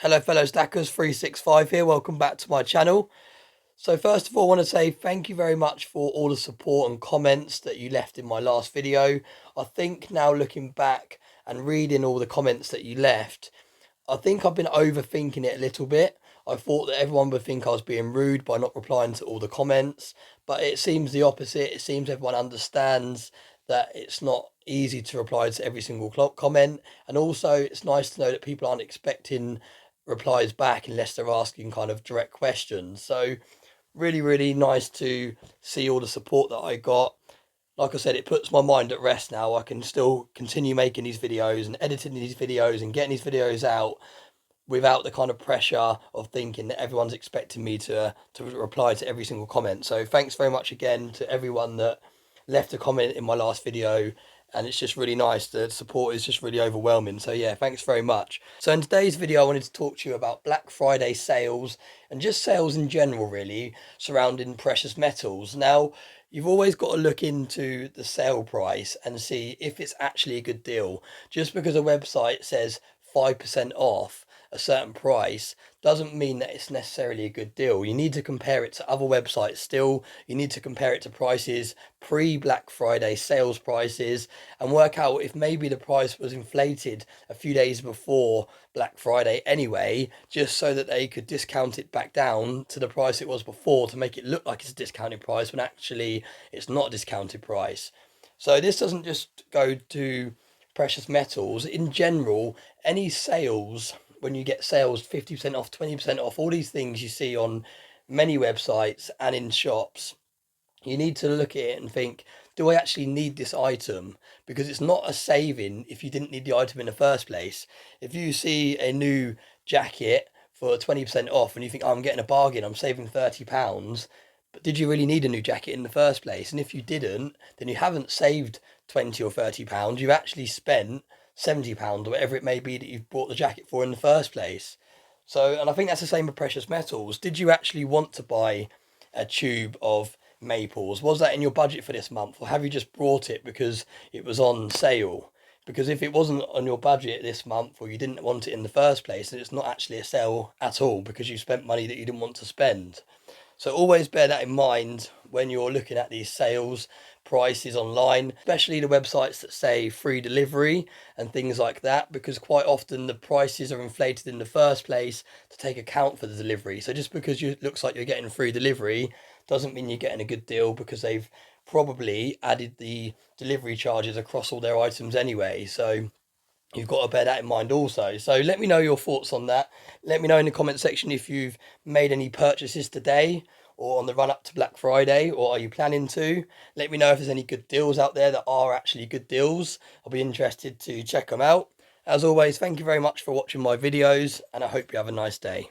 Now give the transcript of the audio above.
Hello fellow stackers, 365 here, welcome back to my channel. So first of all I want to say thank you very much for all the support and comments that you left in my last video. I think now looking back and reading all the comments that you left, I think I've been overthinking it a little bit. I thought that everyone would think I was being rude by not replying to all the comments, but it seems the opposite. It seems everyone understands that it's not easy to reply to every single comment, and also it's nice to know that people aren't expecting replies back unless they're asking kind of direct questions. So really nice to see all the support that I got. Like I said, it puts my mind at rest now. I can still continue making these videos and editing these videos and getting these videos out without the kind of pressure of thinking that everyone's expecting me to reply to every single comment. So thanks very much again to everyone that left a comment in my last video, and it's just really nice. The support is just really overwhelming. So yeah, thanks very much. So in today's video, I wanted to talk to you about Black Friday sales and just sales in general, really, surrounding precious metals. Now, you've always got to look into the sale price and see if it's actually a good deal. Just because a website says 5% off a certain price doesn't mean that it's necessarily a good deal. You need to compare it to other websites still. You need to compare it to prices pre-Black Friday sales prices and work out if maybe the price was inflated a few days before Black Friday anyway, just so that they could discount it back down to the price it was before to make it look like it's a discounted price when actually it's not a discounted price. So this doesn't just go to precious metals. In general, any sales, when you get sales 50% off, 20% off, all these things you see on many websites and in shops, you need to look at it and think, do I actually need this item? Because it's not a saving if you didn't need the item in the first place. If you see a new jacket for 20% off and you think, oh, I'm getting a bargain, I'm saving £30, but did you really need a new jacket in the first place? And if you didn't, then you haven't saved 20 or £30. You've actually spent £70 or whatever it may be that you've bought the jacket for in the first place. So, and I think that's the same with precious metals. Did you actually want to buy a tube of maples? Was that in your budget for this month, or have you just brought it because it was on sale? Because if it wasn't on your budget this month, or you didn't want it in the first place, then it's not actually a sale at all because you spent money that you didn't want to spend. So always bear that in mind when you're looking at these sales prices online, especially the websites that say free delivery and things like that, because quite often the prices are inflated in the first place to take account for the delivery. So just because it looks like you're getting free delivery doesn't mean you're getting a good deal, because they've probably added the delivery charges across all their items anyway. So you've got to bear that in mind also. So let me know your thoughts on that. Let me know in the comment section if you've made any purchases today or on the run up to Black Friday, or are you planning to? Let me know if there's any good deals out there that are actually good deals. I'll be interested to check them out. As always, thank you very much for watching my videos, and I hope you have a nice day.